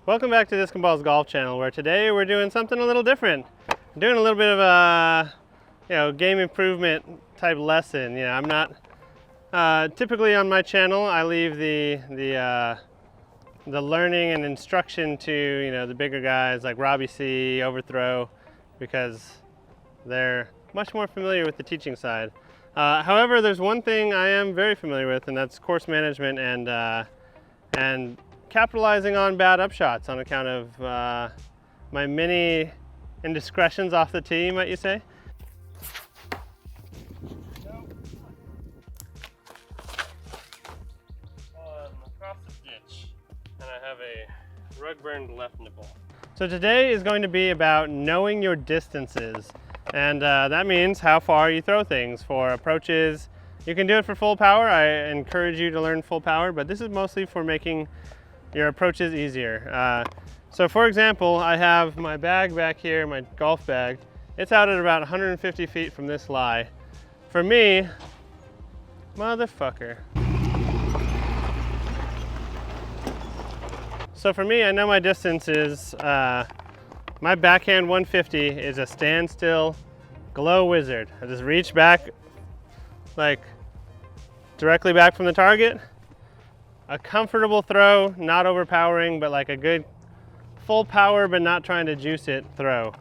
Welcome back to Disc and Balls Golf Channel, where today we're doing something a little different. I'm doing a little bit of a game improvement type lesson. I'm not typically on my channel. I leave the learning and instruction to the bigger guys like Robbie C, Overthrow, because they're much more familiar with the teaching side. However, there's one thing I am very familiar with, and that's course management and capitalizing on bad upshots on account of my many indiscretions off the tee, might you say? Across the ditch, and I have a rug burned left nipple. So today is going to be about knowing your distances, and that means how far you throw things. For approaches, you can do it for full power. I encourage you to learn full power, but this is mostly for making your approaches easier. So for example, I have my bag back here, my golf bag. It's out at about 150 feet from this lie. For me, motherfucker. So for me, I know my distance is, my backhand 150 is a standstill glow wizard. I just reach back, like directly back from the target. A comfortable throw, not overpowering, but like a good full power, but not trying to juice it throw.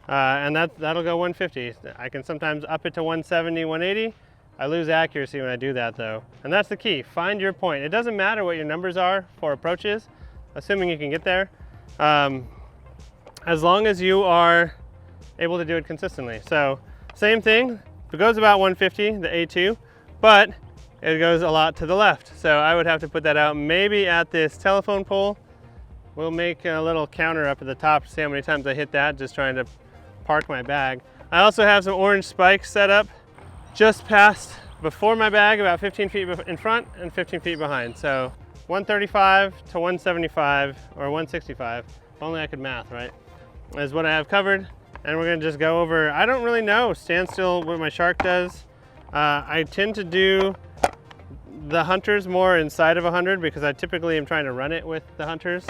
And that'll go 150. I can sometimes up it to 170, 180. I lose accuracy when I do that though. And that's the key, find your point. It doesn't matter what your numbers are for approaches, assuming you can get there, as long as you are able to do it consistently. So same thing, it goes about 150, the A2, but it goes a lot to the left. So I would have to put that out maybe at this telephone pole. We'll make a little counter up at the top to see how many times I hit that, just trying to park my bag. I also have some orange spikes set up just past before my bag, about 15 feet in front and 15 feet behind. So 135 to 175 or 165, if only I could math, right? Is what I have covered. And we're gonna just go over, I don't really know standstill what my shark does. I tend to do the hunters more inside of 100 because I typically am trying to run it with the hunters.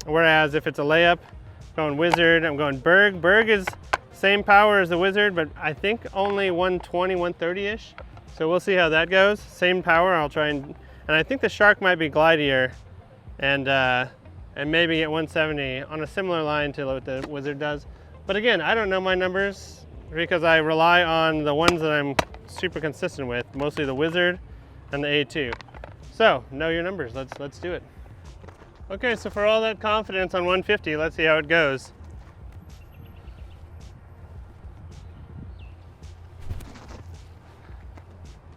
Whereas if it's a layup, going wizard, I'm going Berg. Berg is same power as the wizard, but I think only 120, 130-ish. So we'll see how that goes. Same power, I'll try and I think the shark might be glidier and maybe get 170 on a similar line to what the wizard does. But again, I don't know my numbers because I rely on the ones that I'm super consistent with, mostly the wizard and the A2. So, know your numbers, let's do it. Okay, so for all that confidence on 150, let's see how it goes.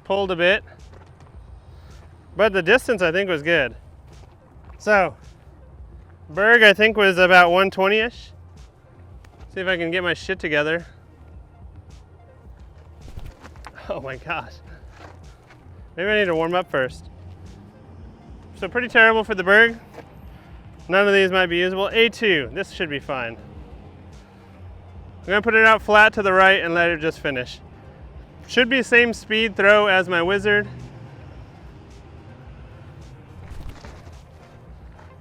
Pulled a bit, but the distance I think was good. So, Berg I think was about 120-ish. See if I can get my shit together. Oh my gosh. Maybe I need to warm up first. So pretty terrible for the Berg. None of these might be usable. A2, this should be fine. I'm gonna put it out flat to the right and let it just finish. Should be same speed throw as my wizard.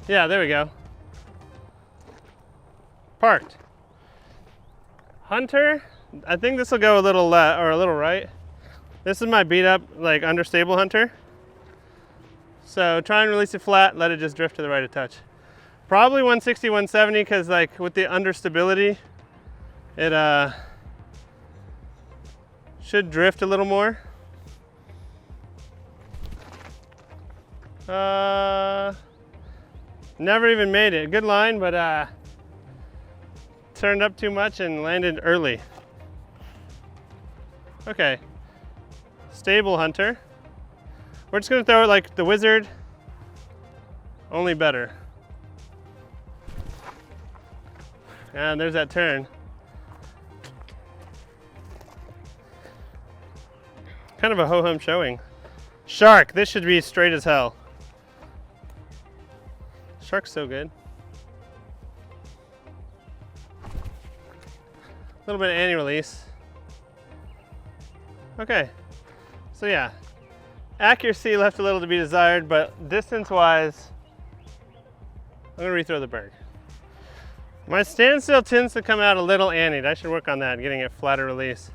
Yeah, there we go. Parked. Hunter, I think this will go a little left or a little right. This is my beat up, like understable hunter. So try and release it flat, let it just drift to the right a touch. Probably 160, 170, because like with the understability, it should drift a little more. Never even made it. Good line, but turned up too much and landed early. Okay. Stable hunter. We're just gonna throw it like the wizard, only better. And there's that turn. Kind of a ho-hum showing. Shark, this should be straight as hell. Shark's so good. A little bit of anti-release. Okay, so yeah, accuracy left a little to be desired, but distance-wise, I'm gonna rethrow the berg. My standstill tends to come out a little annied. I should work on that, getting it flatter release.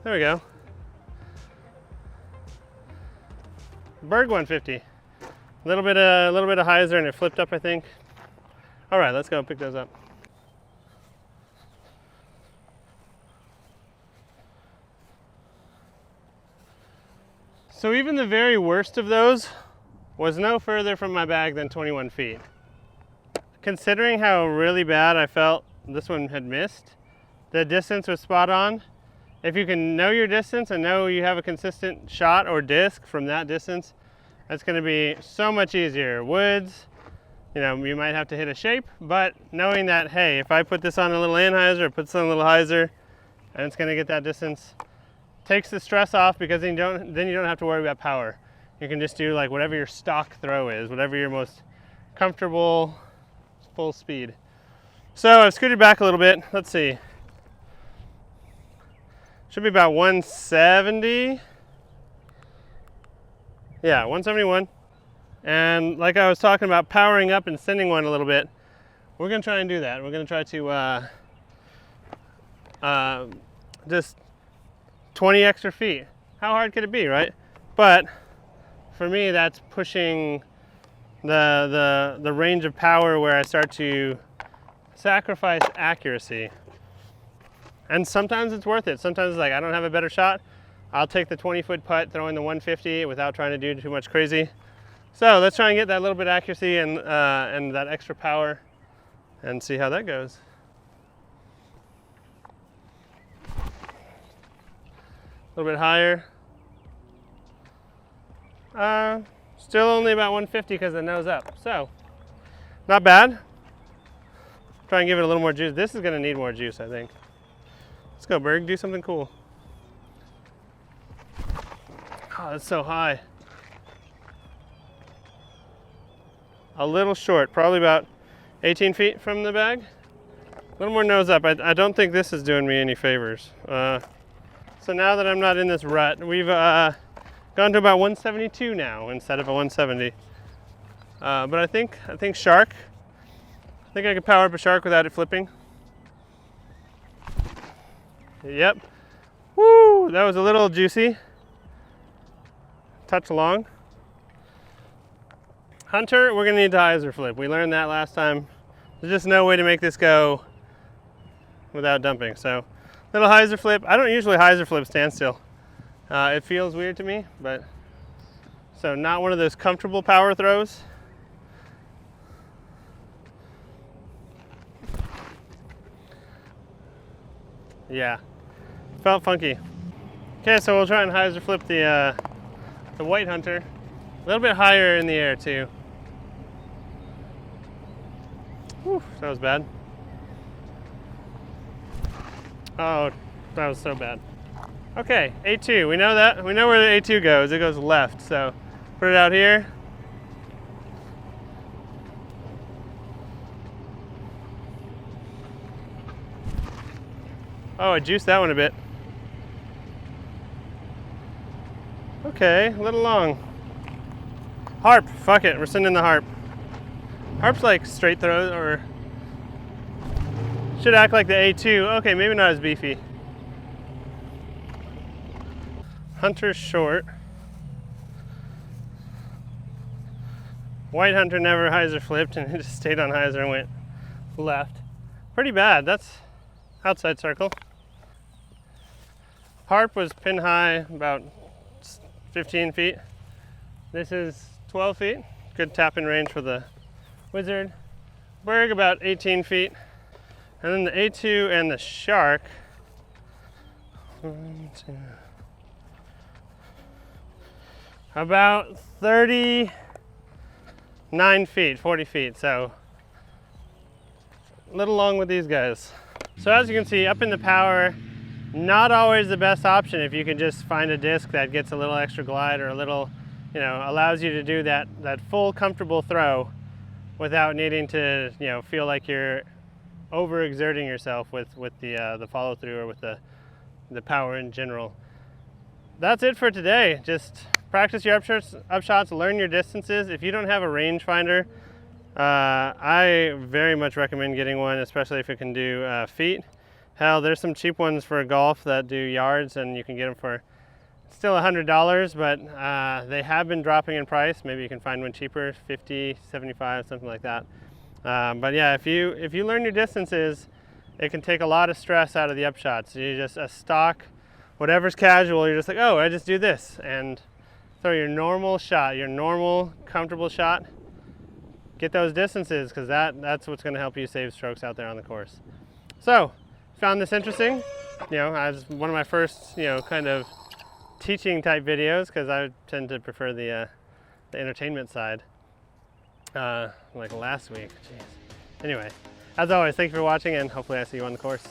There we go. Berg 150. A little bit of hyzer and it flipped up, I think. All right, let's go pick those up. So even the very worst of those was no further from my bag than 21 feet. Considering how really bad I felt this one had missed, the distance was spot on. If you can know your distance and know you have a consistent shot or disc from that distance, that's gonna be so much easier. Woods, you know, you might have to hit a shape, but knowing that, hey, if I put this on a little anhyzer, or put this on a little hyzer, and it's gonna get that distance, takes the stress off, because then you don't have to worry about power. You can just do like whatever your stock throw is, whatever your most comfortable full speed. So I've scooted back a little bit. Let's see. Should be about 170. Yeah, 171. And like I was talking about powering up and sending one a little bit, we're gonna try and do that. We're gonna try to just 20 extra feet. How hard could it be, right? But for me, that's pushing the range of power where I start to sacrifice accuracy. And sometimes it's worth it. Sometimes it's like, I don't have a better shot. I'll take the 20-foot putt, throwing the 150 without trying to do too much crazy. So let's try and get that little bit of accuracy and that extra power and see how that goes. A little bit higher. Still only about 150 because the nose up. So not bad. Try and give it a little more juice. This is going to need more juice, I think. Let's go, Berg. Do something cool. Oh, that's so high. A little short, probably about 18 feet from the bag. A little more nose up. I don't think this is doing me any favors. So now that I'm not in this rut, we've gone to about 172 now instead of a 170. But I think shark. I think I could power up a shark without it flipping. Yep. Woo! That was a little juicy. Touch long. Hunter, we're gonna need to hyzer flip. We learned that last time. There's just no way to make this go without dumping. So, little hyzer flip. I don't usually hyzer flip standstill. It feels weird to me, but so not one of those comfortable power throws. Yeah, felt funky. Okay, so we'll try and hyzer flip the white hunter. A little bit higher in the air too. Whew, that was bad. Oh, that was so bad. Okay, A2, we know that. We know where the A2 goes. It goes left, so put it out here. Oh, I juiced that one a bit. Okay, a little long. Harp, fuck it, we're sending the harp. Harp's like straight throw, or should act like the A2. Okay, maybe not as beefy. Hunter's short. White hunter never hyzer flipped and it just stayed on hyzer and went left. Pretty bad, that's outside circle. Harp was pin high about 15 feet. This is 12 feet. Good tapping range for the Wizard. Berg about 18 feet. And then the A2 and the shark. 1, 2. About 39 feet, 40 feet. So a little long with these guys. So as you can see, up in the power, not always the best option if you can just find a disc that gets a little extra glide or a little, you know, allows you to do that full comfortable throw without needing to, you know, feel like you're overexerting yourself with the follow through or with the power in general. That's it for today. Just practice your upshots, learn your distances. If you don't have a rangefinder, I very much recommend getting one, especially if it can do feet. Hell, there's some cheap ones for golf that do yards, and you can get them for still $100, but they have been dropping in price. Maybe you can find one cheaper, 50, 75, something like that. But yeah, if you learn your distances, it can take a lot of stress out of the upshots. You just a stock, whatever's casual, you're just like, oh, I just do this, and throw your normal shot, your normal comfortable shot. Get those distances, because that's what's going to help you save strokes out there on the course. So, found this interesting. You know, as one of my first, you know, kind of teaching type videos, because I tend to prefer the entertainment side. Like last week, jeez. Anyway, as always, thank you for watching, and hopefully I see you on the course.